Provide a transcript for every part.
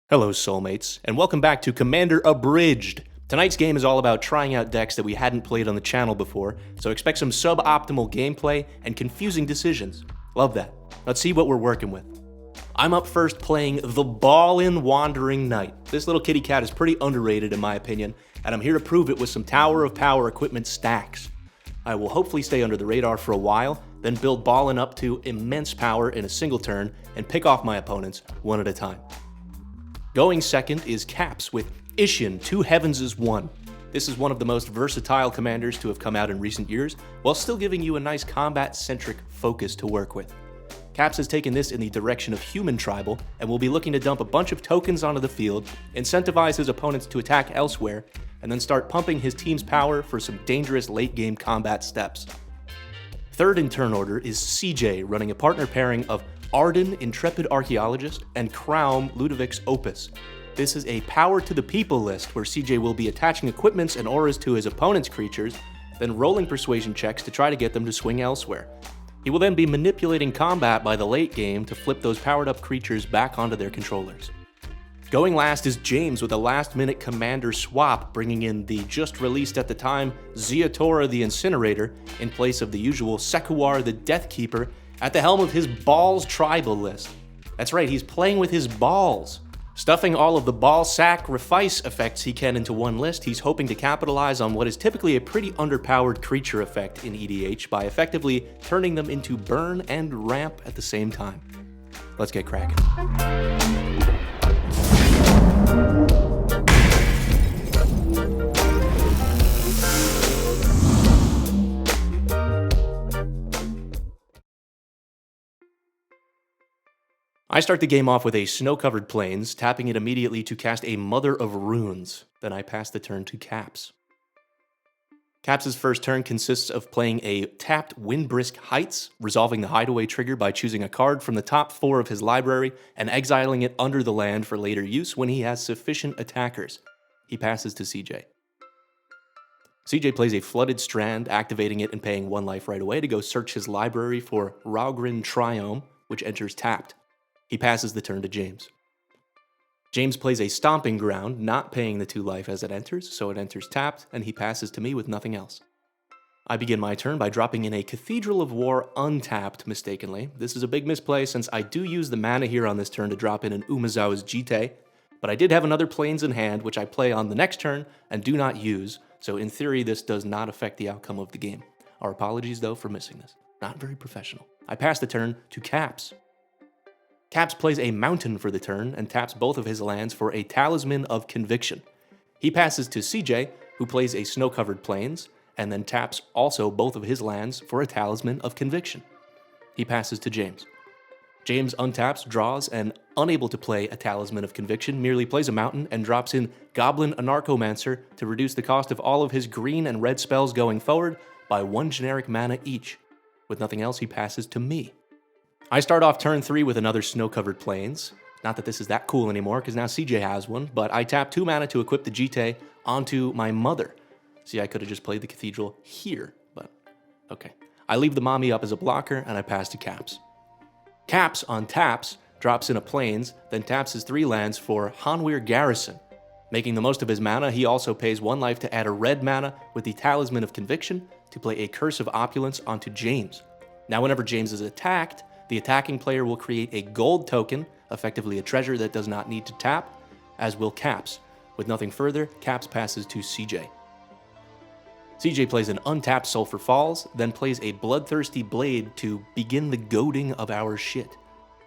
Hello soulmates, and welcome back to Commander Abridged. Tonight's game is all about trying out decks that we hadn't played on the channel before, so expect some suboptimal gameplay and confusing decisions. Love that. Let's see what we're working with. I'm up first playing the Balan Wandering Knight. This little kitty cat is pretty underrated in my opinion, and I'm here to prove it with some Tower of Power equipment stacks. I will hopefully stay under the radar for a while, then build Balan up to immense power in a single turn, and pick off my opponents one at a time. Going second is Caps with Isshin, 2 Heavens is 1. This is one of the most versatile commanders to have come out in recent years, while still giving you a nice combat-centric focus to work with. Caps has taken this in the direction of human tribal, and will be looking to dump a bunch of tokens onto the field, incentivize his opponents to attack elsewhere, and then start pumping his team's power for some dangerous late-game combat steps. Third in turn order is CJ, running a partner pairing of Ardenn, Intrepid Archaeologist, and Kraum, Ludevic's Opus. This is a power to the people list where CJ will be attaching equipments and auras to his opponent's creatures, then rolling persuasion checks to try to get them to swing elsewhere. He will then be manipulating combat by the late game to flip those powered up creatures back onto their controllers. Going last is James with a last-minute commander swap, bringing in the just released at the time Ziatora the Incinerator in place of the usual Sekuar the Deathkeeper at the helm of his Balls tribal list. That's right, he's playing with his balls. Stuffing all of the ball sacrifice effects he can into one list, he's hoping to capitalize on what is typically a pretty underpowered creature effect in EDH by effectively turning them into burn and ramp at the same time. Let's get cracking. I start the game off with a snow-covered plains, tapping it immediately to cast a Mother of Runes. Then I pass the turn to Caps. Caps' first turn consists of playing a tapped Windbrisk Heights, resolving the Hideaway trigger by choosing a card from the top 4 of his library and exiling it under the land for later use when he has sufficient attackers. He passes to CJ. CJ plays a Flooded Strand, activating it and paying 1 life right away to go search his library for Raugrin Triome, which enters tapped. He passes the turn to James. James plays a Stomping Ground, not paying the 2 life as it enters, so it enters tapped, and he passes to me with nothing else. I begin my turn by dropping in a Cathedral of War untapped mistakenly. This is a big misplay since I do use the mana here on this turn to drop in an Umezawa's Jite, but I did have another Plains in hand which I play on the next turn and do not use, so in theory this does not affect the outcome of the game. Our apologies though for missing this. Not very professional. I pass the turn to Caps. Caps plays a Mountain for the turn and taps both of his lands for a Talisman of Conviction. He passes to CJ, who plays a Snow-Covered Plains, and then taps also both of his lands for a Talisman of Conviction. He passes to James. James untaps, draws, and unable to play a Talisman of Conviction, merely plays a Mountain and drops in Goblin Anarchomancer to reduce the cost of all of his green and red spells going forward by 1 generic mana each. With nothing else, he passes to me. I start off turn 3 with another Snow-Covered Plains. Not that this is that cool anymore, because now CJ has one, but I tap 2 mana to equip the Jite onto my Mother. See, I could have just played the Cathedral here, but okay. I leave the Mommy up as a blocker, and I pass to Caps. Caps, on taps, drops in a Plains, then taps his 3 lands for Hanweir Garrison. Making the most of his mana, he also pays 1 life to add a red mana with the Talisman of Conviction to play a Curse of Opulence onto James. Now whenever James is attacked, the attacking player will create a gold token, effectively a treasure that does not need to tap, as will Caps. With nothing further, Caps passes to CJ. CJ plays an untapped Sulphur Falls, then plays a Bloodthirsty Blade to begin the goading of our shit.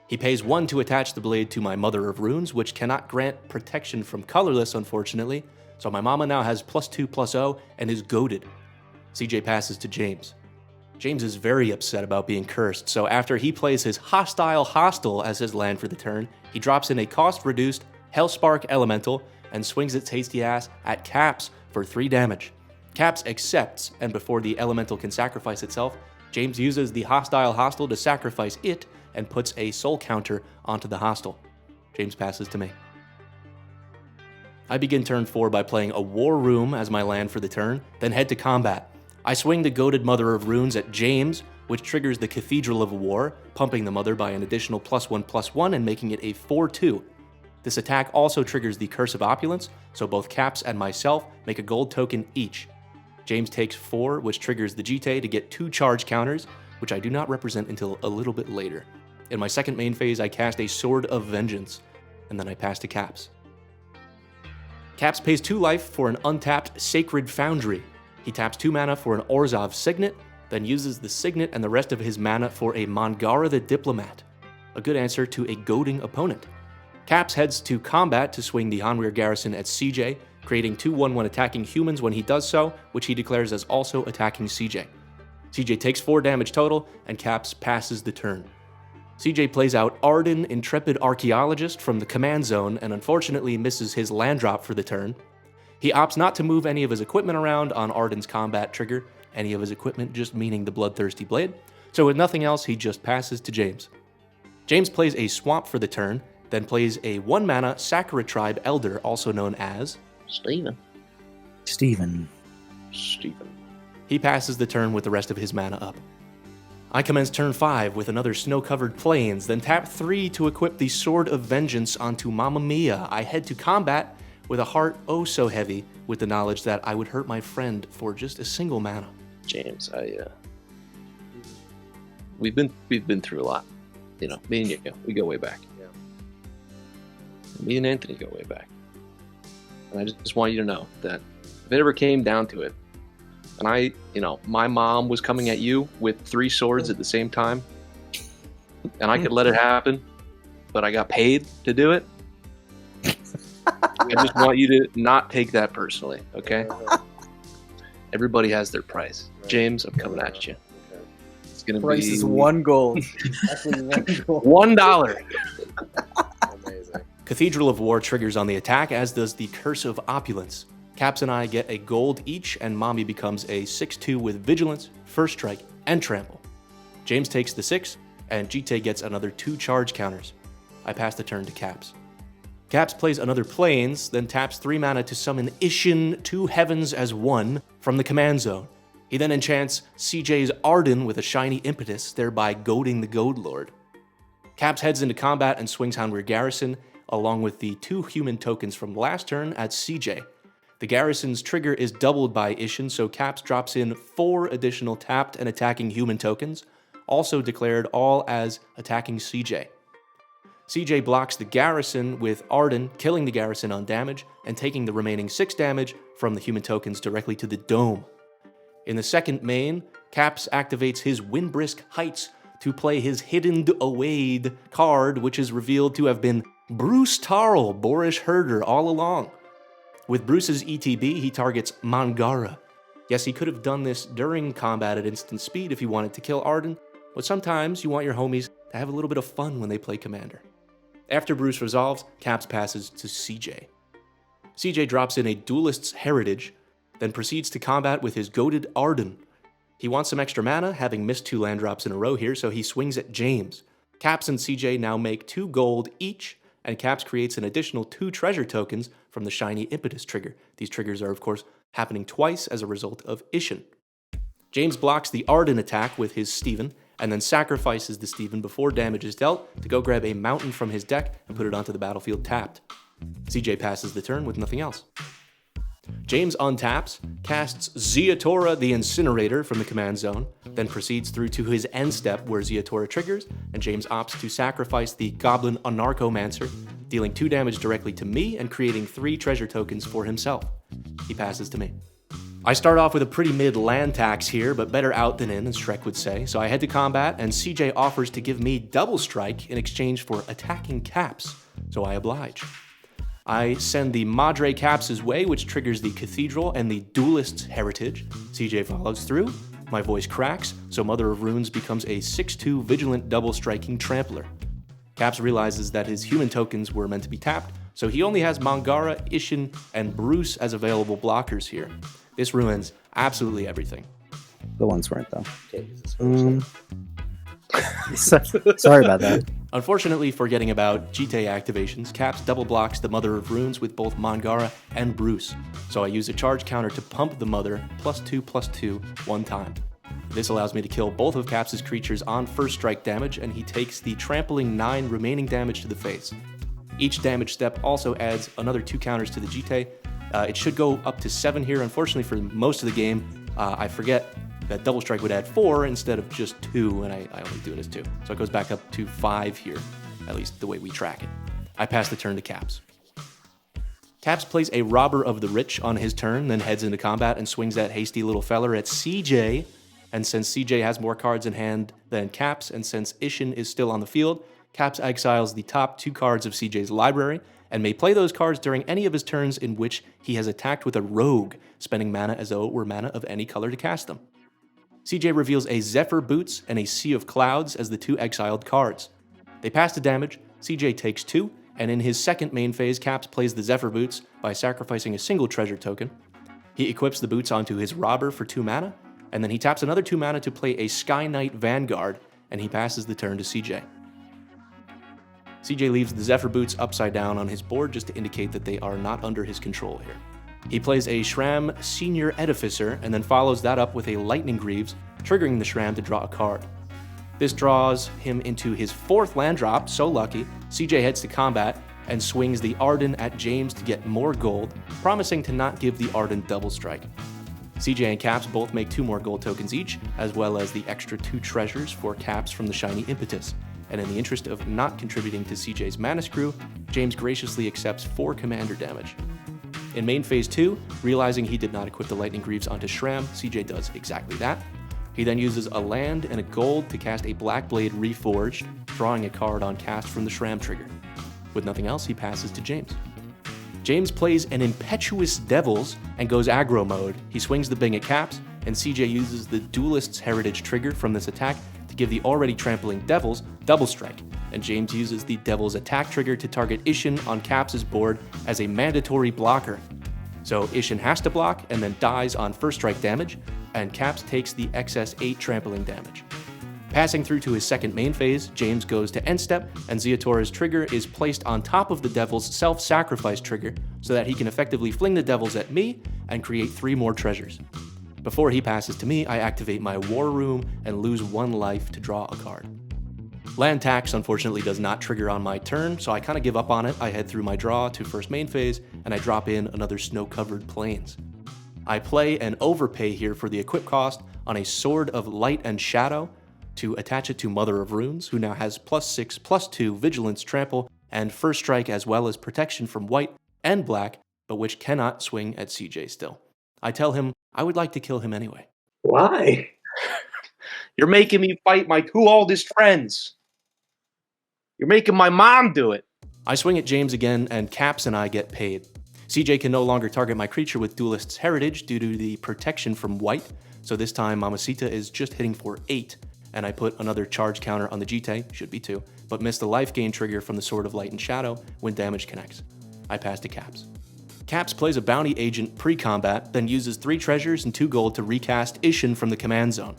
He pays 1 to attach the blade to my Mother of Runes, which cannot grant protection from colorless, unfortunately, so my mama now has +2/+0 and is goaded. CJ passes to James. James is very upset about being cursed, so after he plays his Hostile as his land for the turn, he drops in a cost-reduced Hellspark Elemental and swings its hasty ass at Caps for 3 damage. Caps accepts, and before the Elemental can sacrifice itself, James uses the Hostile to sacrifice it and puts a soul counter onto the Hostile. James passes to me. I begin turn 4 by playing a War Room as my land for the turn, then head to combat. I swing the goaded Mother of Runes at James, which triggers the Cathedral of War, pumping the Mother by an additional +1/+1 and making it a 4/2. This attack also triggers the Curse of Opulence, so both Caps and myself make a gold token each. James takes 4, which triggers the Jite to get 2 charge counters, which I do not represent until a little bit later. In my second main phase, I cast a Sword of Vengeance, and then I pass to Caps. Caps pays 2 life for an untapped Sacred Foundry. He taps 2 mana for an Orzhov Signet, then uses the Signet and the rest of his mana for a Mangara the Diplomat. A good answer to a goading opponent. Caps heads to combat to swing the Hanweir Garrison at CJ, creating 2 1/1 attacking humans when he does so, which he declares as also attacking CJ. CJ takes 4 damage total, and Caps passes the turn. CJ plays out Ardenn, Intrepid Archaeologist from the command zone, and unfortunately misses his land drop for the turn. He opts not to move any of his equipment around on Ardenn's combat trigger, any of his equipment just meaning the Bloodthirsty Blade, so with nothing else, he just passes to James. James plays a Swamp for the turn, then plays a 1-mana Sakura Tribe Elder, also known as Steven. He passes the turn with the rest of his mana up. I commence turn 5 with another snow-covered plains, then tap 3 to equip the Sword of Vengeance onto Mamma Mia. I head to combat with a heart oh so heavy with the knowledge that I would hurt my friend for just a single mana. James, we've been through a lot. You know, me and you, we go way back. Yeah. Me and Anthony go way back. And I just want you to know that if it ever came down to it, and my mom was coming at you with 3 swords at the same time, and I could let it happen, but I got paid to do it, I just want you to not take that personally, okay? Everybody has their price. James, I'm coming at you. It's gonna price be is 1 gold. Actually, 1 gold. $1. Amazing. Cathedral of War triggers on the attack, as does the Curse of Opulence. Caps and I get a gold each, and Mommy becomes a 6/2 with Vigilance, First Strike, and Trample. James takes the 6, and Jite gets another 2 charge counters. I pass the turn to Caps. Caps plays another Plains, then taps 3 mana to summon Isshin 2 Heavens as 1 from the command zone. He then enchants CJ's Ardenn with a shiny impetus, thereby goading the Goad Lord. Caps heads into combat and swings Hanweir Garrison, along with the 2 human tokens from last turn at CJ. The Garrison's trigger is doubled by Isshin, so Caps drops in 4 additional tapped and attacking human tokens, also declared all as attacking CJ. CJ blocks the Garrison with Ardenn, killing the Garrison on damage, and taking the remaining 6 damage from the human tokens directly to the dome. In the second main, Caps activates his Windbrisk Heights to play his Hidden Away card, which is revealed to have been Bruce Tarl, Boorish Herder, all along. With Bruce's ETB, he targets Mangara. Yes, he could have done this during combat at instant speed if he wanted to kill Ardenn, but sometimes you want your homies to have a little bit of fun when they play Commander. After Bruce resolves, Caps passes to CJ. CJ drops in a Duelist's Heritage, then proceeds to combat with his goaded Ardenn. He wants some extra mana, having missed 2 land drops in a row here, so he swings at James. Caps and CJ now make 2 gold each, and Caps creates an additional 2 treasure tokens from the shiny Impetus trigger. These triggers are, of course, happening twice as a result of Isshin. James blocks the Ardenn attack with his Steven, and then sacrifices the Steven before damage is dealt to go grab a mountain from his deck and put it onto the battlefield tapped. CJ passes the turn with nothing else. James untaps, casts Ziatora the Incinerator from the command zone, then proceeds through to his end step where Ziatora triggers, and James opts to sacrifice the Goblin Anarchomancer, dealing 2 damage directly to me and creating 3 treasure tokens for himself. He passes to me. I start off with a pretty mid land tax here, but better out than in, as Shrek would say, so I head to combat, and CJ offers to give me double strike in exchange for attacking Caps, so I oblige. I send the Madre Caps' way, which triggers the Cathedral and the Duelist's Heritage. CJ follows through, my voice cracks, so Mother of Runes becomes a 6/2 Vigilant double-striking Trampler. Caps realizes that his human tokens were meant to be tapped, so he only has Mangara, Isshin, and Bruce as available blockers here. This ruins absolutely everything. The ones weren't, though. Sorry about that. Unfortunately, forgetting about Jite activations, Caps double blocks the Mother of Runes with both Mangara and Bruce, so I use a charge counter to pump the Mother +2/+2 1 time. This allows me to kill both of Caps' creatures on first strike damage, and he takes the trampling 9 remaining damage to the face. Each damage step also adds another 2 counters to the GT. It should go up to 7 here. Unfortunately, for most of the game, I forget that Double Strike would add 4 instead of just 2, and I only do it as 2. So it goes back up to 5 here, at least the way we track it. I pass the turn to Caps. Caps plays a Robber of the Rich on his turn, then heads into combat and swings that hasty little feller at CJ. And since CJ has more cards in hand than Caps, and since Isshin is still on the field, Caps exiles the top 2 cards of CJ's library, and may play those cards during any of his turns in which he has attacked with a rogue, spending mana as though it were mana of any color to cast them. CJ reveals a Zephyr Boots and a Sea of Clouds as the 2 exiled cards. They pass the damage, CJ takes 2, and in his second main phase, Caps plays the Zephyr Boots by sacrificing a single treasure token. He equips the boots onto his Robber for 2 mana, and then he taps another 2 mana to play a Sky Knight Vanguard, and he passes the turn to CJ. CJ leaves the Zephyr Boots upside down on his board just to indicate that they are not under his control here. He plays a Shram Senior Edificer and then follows that up with a Lightning Greaves, triggering the Shram to draw a card. This draws him into his 4th land drop, so lucky. CJ heads to combat and swings the Ardenn at James to get more gold, promising to not give the Ardenn double strike. CJ and Caps both make 2 more gold tokens each, as well as the extra 2 treasures for Caps from the Shiny Impetus. And in the interest of not contributing to CJ's mana screw, James graciously accepts 4 commander damage. In main phase 2, realizing he did not equip the Lightning Greaves onto Shram, CJ does exactly that. He then uses a land and a gold to cast a Blackblade Reforged, drawing a card on cast from the Shram trigger. With nothing else, he passes to James. James plays an Impetuous Devils and goes aggro mode. He swings the Bing at Caps, and CJ uses the Duelist's Heritage trigger from this attack to give the already trampling Devils double strike, and James uses the Devil's attack trigger to target Isshin on Caps' board as a mandatory blocker. So Isshin has to block and then dies on first strike damage, and Caps takes the excess 8 trampling damage. Passing through to his second main phase, James goes to end step, and Ziatora's trigger is placed on top of the Devil's self-sacrifice trigger so that he can effectively fling the Devils at me and create 3 more treasures. Before he passes to me, I activate my War Room and lose 1 life to draw a card. Land tax unfortunately does not trigger on my turn, so I kind of give up on it. I head through my draw to first main phase, and I drop in another snow-covered plains. I play an overpay here for the equip cost on a Sword of Light and Shadow to attach it to Mother of Runes, who now has +6/+2 Vigilance Trample and First Strike as well as protection from white and black, but which cannot swing at CJ still. I tell him I would like to kill him anyway. Why? You're making me fight my 2 oldest friends. You're making my mom do it. I swing at James again, and Caps and I get paid. CJ can no longer target my creature with Duelist's Heritage due to the protection from white, so this time Mamacita is just hitting for 8, and I put another charge counter on the GT, should be 2, but miss the life gain trigger from the Sword of Light and Shadow when damage connects. I pass to Caps. Caps plays a Bounty Agent pre-combat, then uses 3 treasures and 2 gold to recast Isshin from the command zone.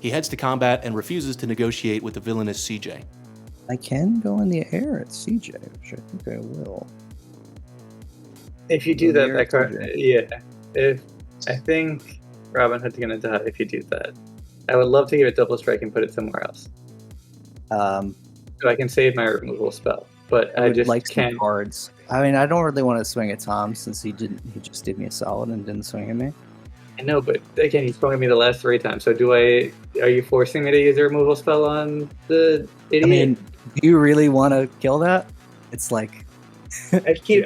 He heads to combat and refuses to negotiate with the villainous CJ. I can go in the air at CJ, which I think I will. If you do that, Near that card, CJ. yeah. If I think Robin Hood's gonna die if you do that. I would love to give it double strike and put it somewhere else, so I can save my removal spell. But I would just like some can't. cards. I mean, I don't really want to swing at Tom since he just did me a solid and didn't swing at me. I know, but again, he swung at me the last 3 times. So are you forcing me to use a removal spell on the idiot? I mean, do you really want to kill that? It's like I keep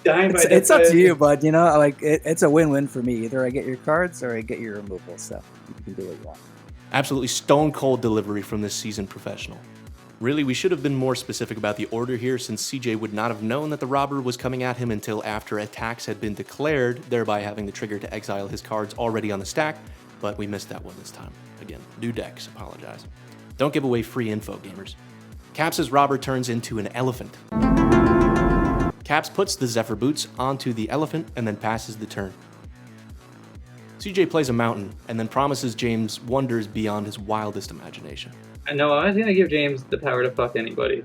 dying by it's up to you, bud. You know, like it's a win-win for me. Either I get your cards or I get your removal stuff. You can do what you want. Absolutely stone cold delivery from this seasoned professional. Really, we should have been more specific about the order here, since CJ would not have known that the robber was coming at him until after attacks had been declared, thereby having the trigger to exile his cards already on the stack, but we missed that one this time. Again, new decks, apologize. Don't give away free info, gamers. Caps' robber turns into an elephant. Caps puts the Zephyr Boots onto the elephant and then passes the turn. CJ plays a mountain and then promises James wonders beyond his wildest imagination. I know I was gonna give James the power to fuck anybody.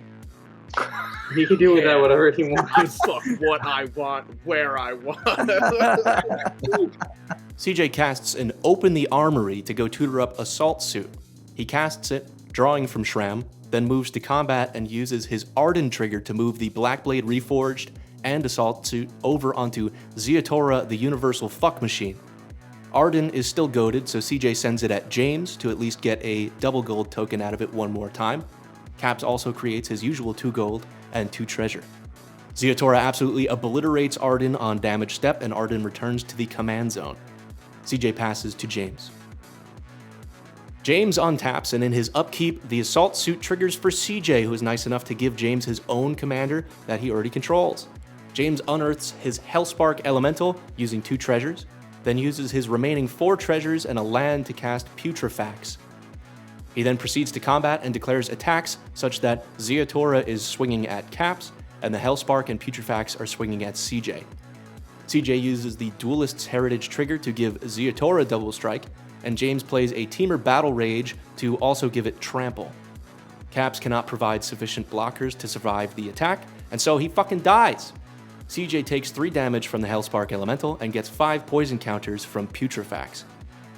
He can do with that whatever he wants. Fuck what I want, where I want. CJ casts an Open the Armory to go tutor up Assault Suit. He casts it, drawing from Shram, then moves to combat and uses his Ardenn trigger to move the Blackblade Reforged and Assault Suit over onto Ziatora, the Universal Fuck Machine. Ardenn is still goated, so CJ sends it at James to at least get a double gold token out of it one more time. Caps also creates his usual 2 gold and 2 treasure. Ziatora absolutely obliterates Ardenn on damage step, and Ardenn returns to the command zone. CJ passes to James. James untaps, and in his upkeep, the Assault Suit triggers for CJ, who is nice enough to give James his own commander that he already controls. James unearths his Hellspark Elemental using 2 treasures, then uses his remaining 4 treasures and a land to cast Putrefax. He then proceeds to combat and declares attacks such that Ziatora is swinging at Caps, and the Hellspark and Putrefax are swinging at CJ. CJ uses the Duelist's Heritage trigger to give Ziatora double strike, and James plays a Teamer Battle Rage to also give it Trample. Caps cannot provide sufficient blockers to survive the attack, and so he fucking dies. CJ takes 3 damage from the Hellspark Elemental and gets 5 poison counters from Putrefax.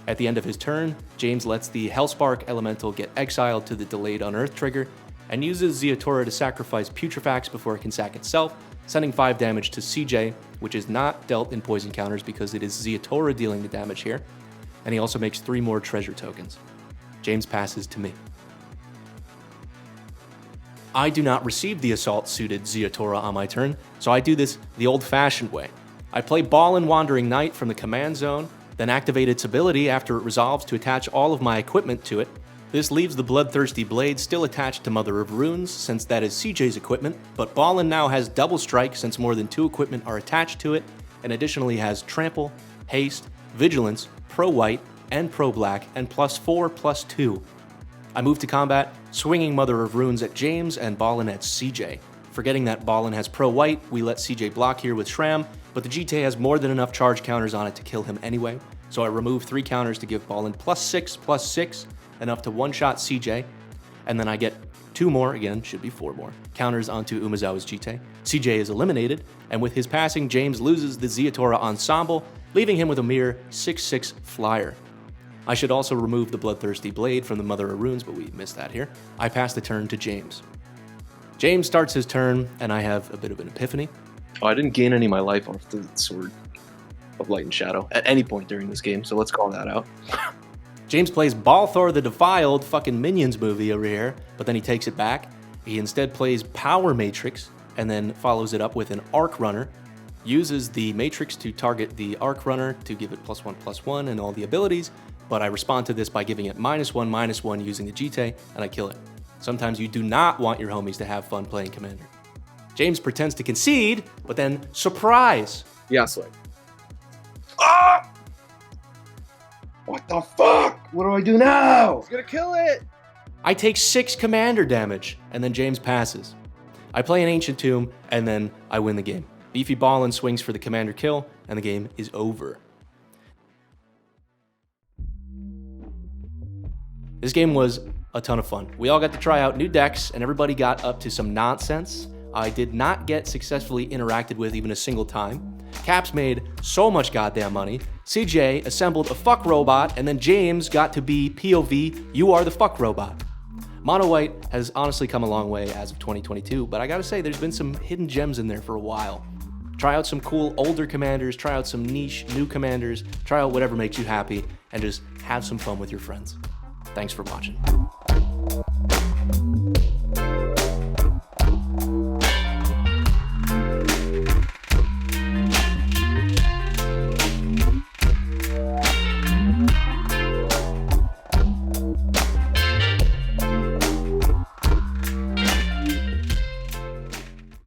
At the end of his turn, James lets the Hellspark Elemental get exiled to the Delayed Unearth trigger, and uses Ziatora to sacrifice Putrefax before it can sack itself, sending 5 damage to CJ, which is not dealt in poison counters because it is Ziatora dealing the damage here, and he also makes 3 more treasure tokens. James passes to me. I do not receive the assault-suited Ziatora on my turn, so I do this the old-fashioned way. I play Balan Wandering Knight from the command zone, then activate its ability after it resolves to attach all of my equipment to it. This leaves the Bloodthirsty Blade still attached to Mother of Runes, since that is CJ's equipment, but Balan now has double strike since more than 2 equipment are attached to it, and additionally has Trample, Haste, Vigilance, Pro-White, and Pro-Black, and +4/+2. I move to combat, swinging Mother of Runes at James and Balan at CJ. Forgetting that Balan has Pro-White, we let CJ block here with Shram, but the GT has more than enough charge counters on it to kill him anyway, so I remove 3 counters to give Balan +6/+6, enough to one-shot CJ, and then I get 2 more, again, should be 4 more, counters onto Umezawa's GT. CJ is eliminated, and with his passing, James loses the Ziatora ensemble, leaving him with a mere 6/6 flyer. I should also remove the Bloodthirsty Blade from the Mother of Runes, but we missed that here. I pass the turn to James. James starts his turn, and I have a bit of an epiphany. Oh, I didn't gain any of my life off the Sword of Light and Shadow at any point during this game, so let's call that out. James plays Balthor the Defiled, fucking Minions movie over here, but then he takes it back. He instead plays Power Matrix, and then follows it up with an Arc Runner, uses the Matrix to target the Arc Runner to give it +1/+1 and all the abilities, but I respond to this by giving it -1/-1 using the GT, and I kill it. Sometimes you do not want your homies to have fun playing Commander. James pretends to concede, but then, surprise! Yes, like. Ah! What the fuck? What do I do now? He's gonna kill it! I take 6 Commander damage, and then James passes. I play an Ancient Tomb, and then I win the game. Beefy Balan swings for the Commander kill, and the game is over. This game was a ton of fun. We all got to try out new decks, and everybody got up to some nonsense I did not get successfully interacted with even a single time. Caps made so much goddamn money. CJ assembled a fuck robot, and then James got to be POV, you are the fuck robot. Mono White has honestly come a long way as of 2022, but I gotta say, there's been some hidden gems in there for a while. Try out some cool older commanders, try out some niche new commanders, try out whatever makes you happy, and just have some fun with your friends. Thanks for watching.